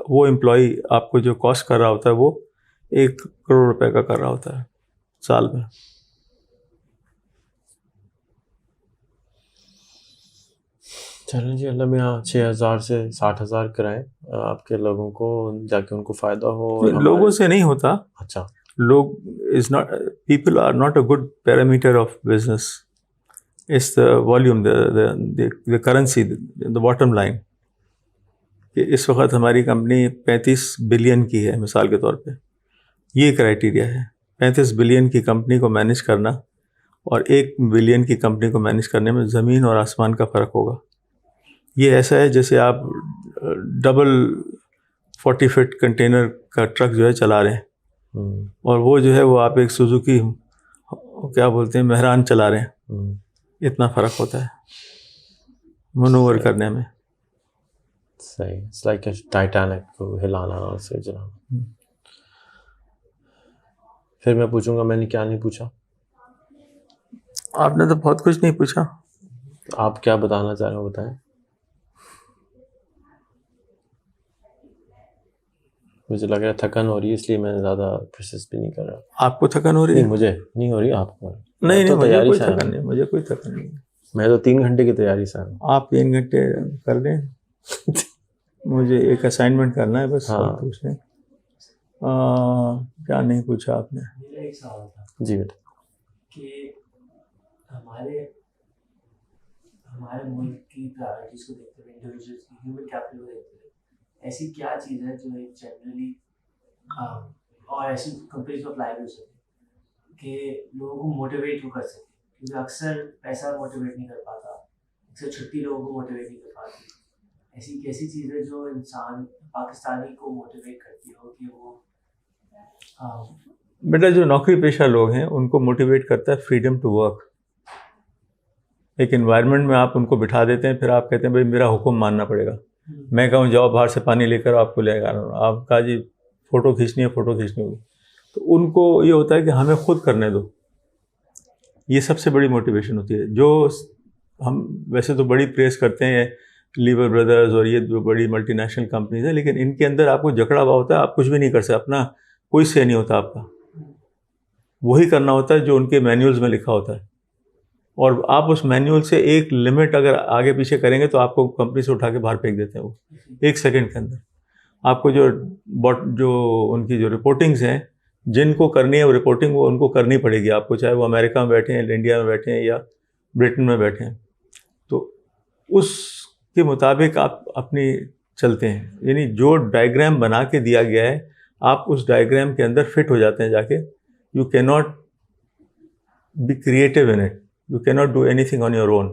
وہ امپلائی آپ کو جو کاسٹ کر رہا ہوتا ہے وہ 1 کروڑ روپے کا کر رہا ہوتا ہے سال میں. چلیں جی، اللہ میاں 6,000 سے 60,000 کرائیں آپ کے لوگوں کو، جا کے ان کو فائدہ ہو. لوگوں سے نہیں ہوتا. اچھا، لوگ is not, people are not a good parameter of business. It's the volume, the currency, the bottom line. کہ اس وقت ہماری کمپنی 35 بلین کی ہے مثال کے طور پہ، یہ کرائٹیریا ہے. 35 بلین کی کمپنی کو مینیج کرنا اور 1 بلین کی کمپنی کو مینیج کرنے میں زمین اور آسمان کا فرق ہوگا. یہ ایسا ہے جیسے آپ ڈبل 40 فٹ کنٹینر کا ٹرک جو ہے چلا رہے ہیں، اور وہ جو ہے وہ آپ ایک سوزوکی کیا بولتے ہیں مہران چلا رہے ہیں. اتنا فرق ہوتا ہے منور کرنے میں. صحیح، اٹس لائک ٹائٹینک کو ہلانا اور اسے جلانا. پھر میں پوچھوں گا، میں نے کیا نہیں پوچھا؟ آپ نے تو بہت کچھ نہیں پوچھا. آپ کیا بتانا چاہ رہے ہو بتائیں. مجھے لگ رہا ہے تھکن ہو رہی ہے، اس لیے میں زیادہ پروسیس بھی نہیں کر رہا. آپ کو تھکن ہو رہی ہے؟ نہیں، مجھے نہیں ہو رہی، آپ کو. نہیں، مجھے کوئی تھکن نہیں، مجھے کوئی تھکن نہیں. میں تو 3 گھنٹے کی تیاری سے ہوں. آپ 3 گھنٹے کر دیں. مجھے ایک اسائنمنٹ کرنا ہے بس. ہاں، پوچھ لیں. کیا نہیں پوچھا آپ نے؟ ایک سوال تھا جی بیٹا، کہ ہمارے ملک کی پرائرٹیز کو دیکھتے ہوئے، انڈیویجولس کی ہیومن کیپٹل کو دیکھتے ہوئے، ایسی کیا چیز ہے جو ایک جنرلی اور ایسی کمپنیز کو اپلائی ہو سکے کہ لوگوں کو موٹیویٹ کر سکے؟ کیونکہ اکثر پیسہ موٹیویٹ نہیں کر پاتا، اکثر چھٹی لوگوں کو موٹیویٹ نہیں کر پاتی. ایسی کیسی چیز ہے جو انسان پاکستانی کو موٹیویٹ کرتی ہو کہ وہ بیٹا جو نوکری پیشہ لوگ ہیں ان کو موٹیویٹ کرتا ہے فریڈم ٹو ورک. ایک انوائرمنٹ میں آپ ان کو بٹھا دیتے ہیں، پھر آپ کہتے ہیں بھائی میرا حکم ماننا پڑے گا. میں کہوں جاؤ باہر سے پانی لے کر آپ کو لے کر، آپ کہا جی فوٹو کھینچنی ہوگی، تو ان کو یہ ہوتا ہے کہ ہمیں خود کرنے دو. یہ سب سے بڑی موٹیویشن ہوتی ہے. جو ہم ویسے تو بڑی پریس کرتے ہیں لیور بردرز اور یہ جو بڑی ملٹی نیشنل کمپنیز ہیں، لیکن ان کے اندر آپ کو جکڑا ہوا ہوتا ہے، آپ کچھ بھی نہیں کر سکتے، اپنا کوئی سے نہیں ہوتا آپ کا. وہی کرنا ہوتا ہے جو ان کے مینیولز میں لکھا ہوتا ہے، اور آپ اس مینیول سے ایک لمٹ اگر آگے پیچھے کریں گے تو آپ کو کمپنی سے اٹھا کے باہر پھینک دیتے ہیں وہ 1 سیکنڈ کے اندر. آپ کو جو ان کی جو رپورٹنگز ہیں جن کو کرنی ہے وہ رپورٹنگ وہ ان کو کرنی پڑے گی آپ کو، چاہے وہ امریکہ میں بیٹھے ہیں، انڈیا میں بیٹھے ہیں یا برٹن میں بیٹھے ہیں. تو اس کے مطابق آپ اپنی چلتے ہیں، یعنی جو ڈائیگرام بنا کے دیا گیا ہے آپ اس ڈائیگرام کے اندر فٹ ہو جاتے ہیں جا کے. You can not be creative in it, you can not do anything on your own.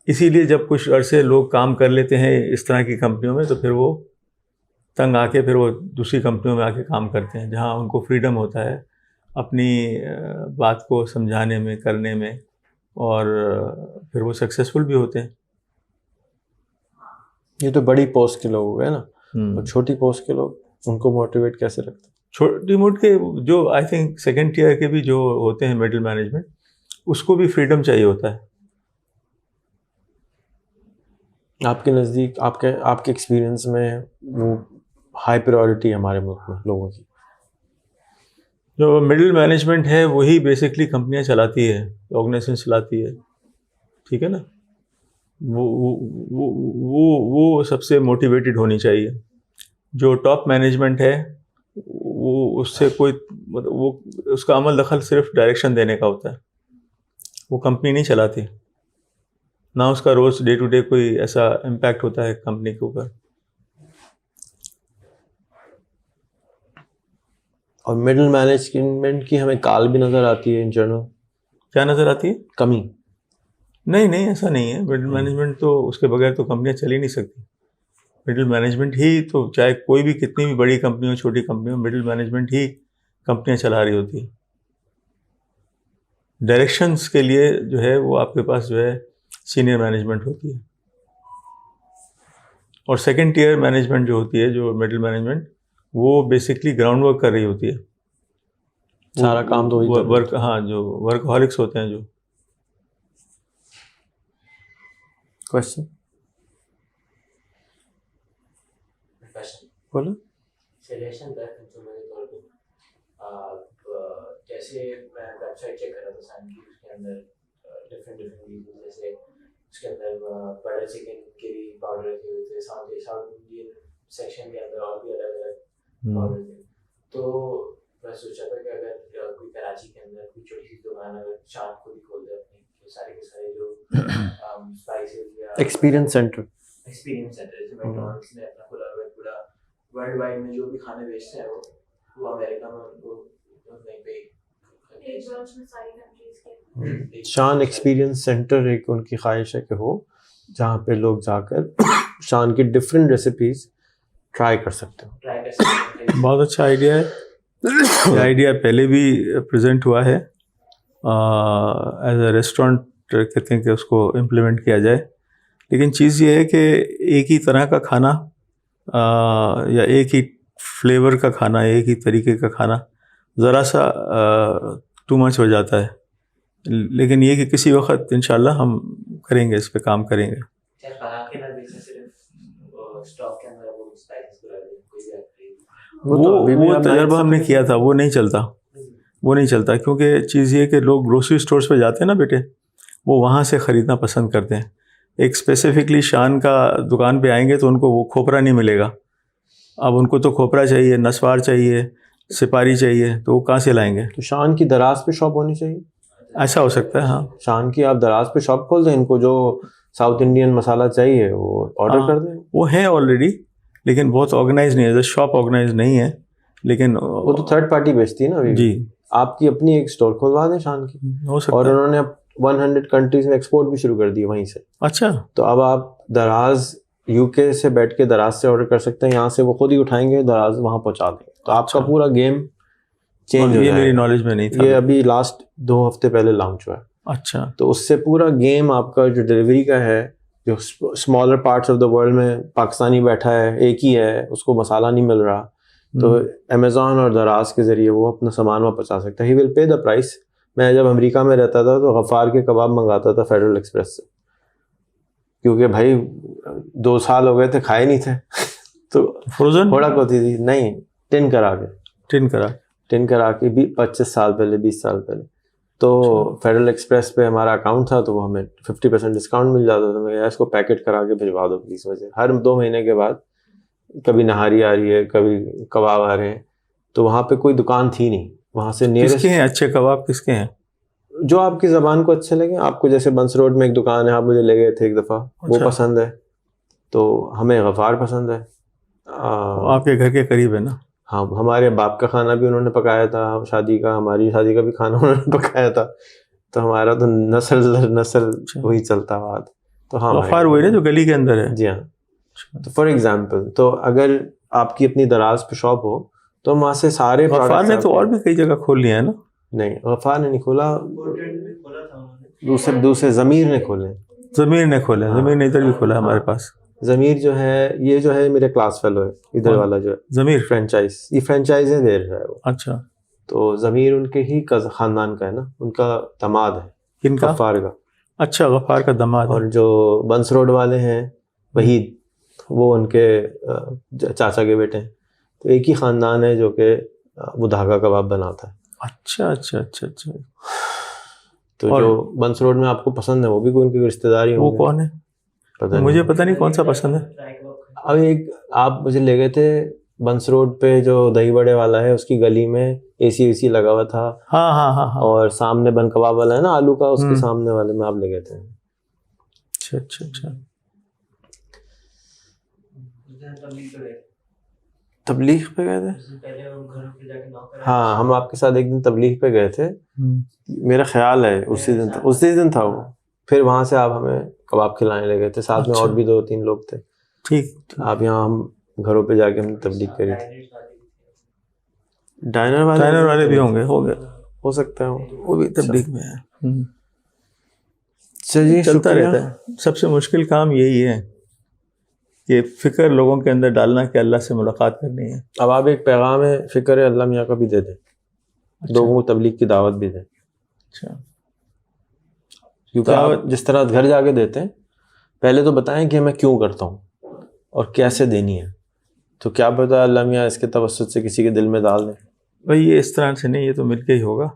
اسی لیے جب کچھ عرصے لوگ کام کر لیتے ہیں اس طرح کی کمپنیوں میں تو پھر وہ تنگ آ کے پھر وہ دوسری کمپنیوں میں آ کے کام کرتے ہیں جہاں ان کو فریڈم ہوتا ہے اپنی بات کو سمجھانے میں، کرنے میں، اور پھر وہ سکسیزفل بھی ہوتے ہیں. یہ تو بڑی پوسٹ کے لوگ ہو گئے نا، اور چھوٹی پوسٹ کے لوگ ان کو موٹیویٹ کیسے رکھتے ہیں؟ چھوٹی موٹ کے جو آئی تھنک 2nd ٹیئر کے بھی جو ہوتے ہیں مڈل مینجمنٹ، اس کو بھی فریڈم چاہیے ہوتا ہے. آپ کے نزدیک آپ کے ایکسپیرئنس میں وہ ہائی پرائورٹی ہے ہمارے ملک میں لوگوں کی؟ جو مڈل مینجمنٹ ہے وہی بیسکلی کمپنیاں چلاتی ہے، آرگنائزیشن چلاتی ہے، ٹھیک ہے نا. وہ سب سے موٹیویٹڈ ہونی چاہیے. جو ٹاپ مینجمنٹ ہے وہ اس سے کوئی وہ اس کا عمل دخل صرف ڈائریکشن دینے کا ہوتا ہے، وہ کمپنی نہیں چلاتی، نہ اس کا روز ڈے ٹو ڈے کوئی ایسا امپیکٹ ہوتا ہے کمپنی کے اوپر. اور مڈل مینجمنٹ کی ہمیں کال بھی نظر آتی ہے ان جنرل. کیا نظر آتی ہے؟ کمی. نہیں ایسا نہیں ہے. مڈل مینجمنٹ تو اس کے بغیر تو کمپنیاں چل ہی نہیں سکتی. مڈل مینجمنٹ ہی تو، چاہے کوئی بھی کتنی بھی بڑی کمپنی ہو چھوٹی کمپنی ہو، مڈل مینجمنٹ ہی کمپنیاں چلا رہی ہوتی ہے. ڈائریکشنس کے لیے جو ہے وہ آپ کے پاس جو ہے سینئر مینجمنٹ ہوتی ہے. اور سیکنڈ ٹیئر مینجمنٹ جو ہوتی ہے, جو مڈل مینجمنٹ, وہ بیسکلی گراؤنڈ ورک کر رہی ہوتی ہے, سارا کام تو ورک, ہاں, جو ورک ہالکس ہوتے ہیں جو. کوشچن بولو. سلیکشن کنزیومر کے طور پہ جیسے میں ویب سائٹ چیک کر رہا تھا سائن کی, اس کے اندر ڈفرینٹ ریزن, جیسے اس کے اندر بٹر چکن کے بھی پاؤڈر رکھے ہوئے تھے, ساؤتھ انڈین سیکشن کے اندر اور بھی الگ الگ پاؤڈر تھے. تو میں سوچا تھا کہ اگر کوئی کراچی کے اندر کوئی چھوٹی سی دکان اگر شام کو بھی کھول دے اپنی, سارے کے سارے جو اسپائسز یا ایکسپیرینس سینٹر جیسے میکڈونلڈس نے اپنا کھولا ہوا ہے, پورا ورلڈ وائڈ میں جو بھی کھانے بیچتے ہیں وہ امریکہ میں ان کو کہیں پہ شان ایکسپیرینس سینٹر ایک ان کی خواہش ہے کہ ہو, جہاں پہ لوگ جا کر شان کی ڈفرینٹ ریسیپیز ٹرائی کر سکتے ہو. بہت اچھا آئیڈیا ہے. یہ آئیڈیا پہلے بھی پریزنٹ ہوا ہے ایز اے ریسٹورینٹ, کہتے ہیں کہ اس کو امپلیمنٹ کیا جائے. لیکن چیز یہ ہے کہ ایک ہی طرح کا کھانا یا ایک ہی فلیور کا کھانا, ایک ہی طریقے کا کھانا ذرا سا ٹو مچ ہو جاتا ہے. لیکن یہ کہ کسی وقت انشاءاللہ ہم کریں گے, اس پہ کام کریں گے. وہ تجربہ ہم نے کیا تھا, وہ نہیں چلتا, کیونکہ چیز یہ کہ لوگ گروسری اسٹورس پہ جاتے ہیں نا بیٹے, وہ وہاں سے خریدنا پسند کرتے ہیں. ایک اسپیسیفکلی شان کا دکان پہ آئیں گے تو ان کو وہ کھوپرا نہیں ملے گا. اب ان کو تو کھوپرا چاہیے, نسوار چاہیے, سپاری چاہیے, تو وہ کہاں سے لائیں گے؟ تو شان کی دراز پہ شاپ ہونی چاہیے. ایسا ہو سکتا ہے, ہاں. شان کی آپ دراز پہ شاپ کھول دیں, ان کو جو ساؤتھ انڈین مسالہ چاہیے وہ آرڈر کر دیں. وہ ہے آلریڈی, لیکن بہت آرگنائز نہیں ہے, شاپ آرگنائز نہیں ہے. لیکن وہ تو تھرڈ پارٹی بیچتی ہے نا ابھی. جی, آپ کی اپنی ایک اسٹور کھلوا دیں شان کی, ہو سکتا اور ہے. انہوں نے 100 کنٹریز میں ایکسپورٹ بھی شروع کر دی وہیں سے. اچھا, تو اب آپ دراز یو کے سے بیٹھ کے دراز سے آرڈر کر سکتے ہیں, یہاں سے وہ خود ہی اٹھائیں گے, دراز وہاں پہنچا دیں. تو آپ کا پورا گیم چینج ہو یہ جائے. میری نالج میں نہیں تھا. یہ ابھی لاسٹ 2 ہفتے پہلے لانچ ہوا ہے. اچھا, تو اس سے پورا گیم آپ کا جو ڈلیوری کا ہے, جو smaller parts of the world میں پاکستانی بیٹھا ہے, ایک ہی ہے, اس کو مسالہ نہیں مل رہا, تو امیزون اور دراز کے ذریعے وہ اپنا سامان وہاں پہنچا سکتا ہے. ہی ول پے دا پرائس. میں جب امریکہ میں رہتا تھا تو غفار کے کباب منگاتا تھا فیڈرل ایکسپریس سے, کیونکہ بھائی 2 سال ہو گئے تھے کھائے نہیں تھے. تو فروزن تھوڑا ہوتی تھی, نہیں ٹن کرا کے 25 سال پہلے, 20 سال پہلے. تو فیڈرل ایکسپریس پہ ہمارا اکاؤنٹ تھا, تو وہ ہمیں 50% ڈسکاؤنٹ مل جاتا تھا. میں کہا اس کو پیکٹ کرا کے بھجوا دو پلیز. وجہ ہر 2 مہینے کے بعد کبھی نہاری آ رہی ہے, کبھی کباب آ رہے ہیں. تو وہاں پہ کوئی دکان تھی نہیں, وہاں سے کس کے ہیں اچھے کباب, کس کے ہیں جو آپ کی زبان کو اچھے لگے. آپ کو جیسے بنس روڈ میں ایک دکان ہے, آپ مجھے لے گئے تھے ایک دفعہ, وہ پسند ہے, تو ہمیں غفار پسند ہے. آپ کے گھر کے قریب ہے نا. ہاں, ہمارے باپ کا کھانا بھی انہوں نے پکایا تھا, شادی کا, ہماری شادی کا بھی کھانا انہوں نے پکایا تھا. تو ہمارا تو نسل در نسل وہی چلتا ہوا. تو ہاں, غفار وہی نا جو گلی کے اندر ہے. جی ہاں. تو فار ایگزامپل, تو اگر آپ کی اپنی دراز پہ شاپ ہو تو وہاں سے سارے غفار نے تو اور بھی کئی جگہ کھول لیا ہے نا. نہیں, غفار نے نہیں کھولا, دوسرے ضمیر نے کھولے. ضمیر نے کھولا, ضمیر نے ادھر بھی کھولا ہمارے پاس. ضمیر جو ہے, یہ جو ہے میرے کلاس فیلو ہے ادھر والا جو ہے ضمیر فرینچائز, یہ فرینچائزیں دے رہا ہے وہ. اچھا, تو ضمیر ان کے ہی خاندان کا ہے نا, ان کا داماد ہے. کن کا؟ غفار کا. اچھا, غفار کا داماد. اور جو بنس روڈ والے ہیں وحید, وہ ان کے چاچا کے بیٹے ہیں. تو ایک ہی خاندان ہے جو کہ وہ دھاگا کباب بناتا ہے. اچھا اچھا اچھا اچھا. تو جو بنس روڈ میں آپ کو پسند ہے وہ بھی ان کی رشتے داری. وہ کون ہے مجھے پتہ نہیں کون سا پسند ہے. اب ایک آپ مجھے لے گئے تھے بنس روڈ پہ, جو دہی بڑے والا ہے, اس کی گلی میں اے سی لگا ہوا تھا. ہاں ہاں ہاں. اور سامنے بن کباب والا ہے نا آلو کا, اس کے سامنے والے میں آپ لے گئے تھے. اچھا اچھا اچھا. تبلیغ پہ گئے تھے. ہاں, ہم آپ کے ساتھ ایک دن تبلیغ پہ گئے تھے, میرا خیال ہے اسی دن تھا وہ. پھر وہاں سے آپ ہمیں کباب کھلانے لے گئے تھے, ساتھ میں اور بھی 2-3 لوگ تھے. ٹھیک. آپ یہاں ہم گھروں پہ جا کے ہم تبلیغ کری تھی. ڈائنر والے بھی ہوں گے, ہو سکتا ہے وہ بھی تبلیغ میں ہے. چلیے, چلتا رہتا ہے. سب سے مشکل کام یہی ہے کہ فکر لوگوں کے اندر ڈالنا کہ اللہ سے ملاقات کرنی ہے. اب آپ ایک پیغام فکر اللہ میاں کا بھی دے دیں, لوگوں کو تبلیغ کی دعوت بھی دیں. اچھا, کیونکہ آپ جس طرح گھر جا کے دیتے ہیں, پہلے تو بتائیں کہ میں کیوں کرتا ہوں اور کیسے دینی ہے, تو کیا پتہ اللہ میاں اس کے توسط سے کسی کے دل میں ڈال دیں. بھائی یہ اس طرح سے نہیں, یہ تو مل کے ہی ہوگا,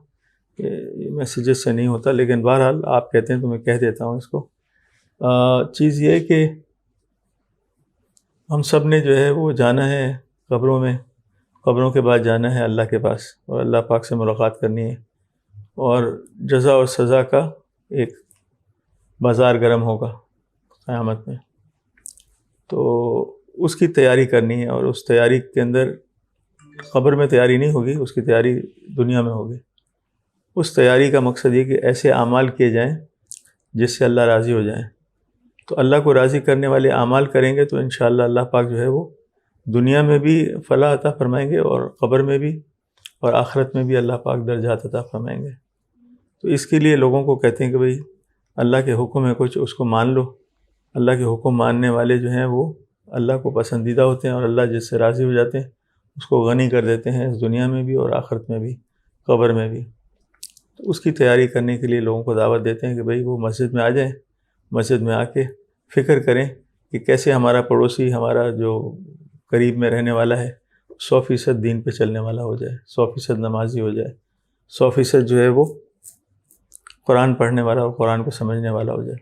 یہ میسیجز سے نہیں ہوتا. لیکن بہرحال آپ کہتے ہیں تو میں کہہ دیتا ہوں اس کو. چیز یہ ہے کہ ہم سب نے جو ہے وہ جانا ہے قبروں میں, قبروں کے بعد جانا ہے اللہ کے پاس اور اللہ پاک سے ملاقات کرنی ہے, اور جزا اور سزا کا ایک بازار گرم ہوگا قیامت میں. تو اس کی تیاری کرنی ہے, اور اس تیاری کے اندر قبر میں تیاری نہیں ہوگی, اس کی تیاری دنیا میں ہوگی. اس تیاری کا مقصد یہ کہ ایسے اعمال کیے جائیں جس سے اللہ راضی ہو جائیں. تو اللہ کو راضی کرنے والے اعمال کریں گے تو انشاءاللہ اللہ پاک جو ہے وہ دنیا میں بھی فلاح عطا فرمائیں گے, اور قبر میں بھی اور آخرت میں بھی اللہ پاک درجات عطا فرمائیں گے. تو اس کے لیے لوگوں کو کہتے ہیں کہ بھئی اللہ کے حکم ہے کچھ, اس کو مان لو. اللہ کے حکم ماننے والے جو ہیں وہ اللہ کو پسندیدہ ہوتے ہیں, اور اللہ جس سے راضی ہو جاتے ہیں اس کو غنی کر دیتے ہیں, اس دنیا میں بھی اور آخرت میں بھی, قبر میں بھی. تو اس کی تیاری کرنے کے لیے لوگوں کو دعوت دیتے ہیں کہ بھئی وہ مسجد میں آ جائیں, مسجد میں آ کے فکر کریں کہ کیسے ہمارا پڑوسی, ہمارا جو قریب میں رہنے والا ہے 100% دین پہ چلنے والا ہو جائے, 100% نمازی ہو جائے, 100% جو ہے وہ قرآن پڑھنے والا اور قرآن کو سمجھنے والا ہو جائے.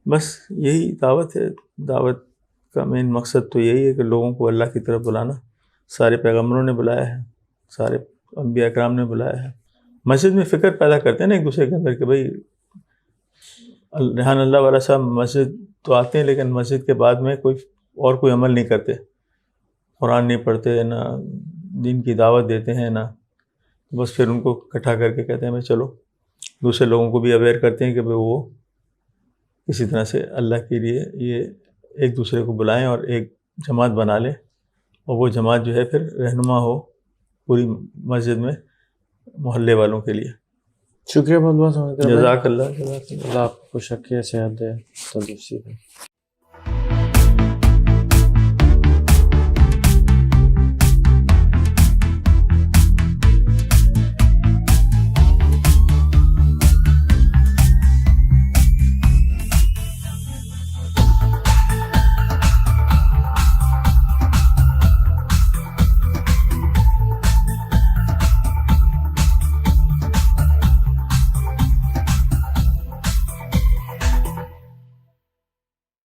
بس یہی دعوت ہے. دعوت کا مین مقصد تو یہی ہے کہ لوگوں کو اللہ کی طرف بلانا. سارے پیغمبروں نے بلایا ہے, سارے انبیاء اکرام نے بلایا ہے. مسجد میں فکر پیدا کرتے ہیں نا ایک دوسرے کے اندر کہ بھئی ریحان اللہ والا صاحب مسجد تو آتے ہیں لیکن مسجد کے بعد میں کوئی عمل نہیں کرتے, قرآن نہیں پڑھتے, نہ دین کی دعوت دیتے ہیں, نہ بس پھر ان کو اکٹھا کر کے کہتے ہیں بھئی چلو دوسرے لوگوں کو بھی اویئر کرتے ہیں کہ بھئی وہ کسی طرح سے اللہ کے لیے یہ ایک دوسرے کو بلائیں اور ایک جماعت بنا لیں, اور وہ جماعت جو ہے پھر رہنما ہو پوری مسجد میں محلے والوں کے لیے. شکریہ بہت بہت. جزاک اللہ. اللہ آپ کو شکریہ صحت دے, تندرستی دے.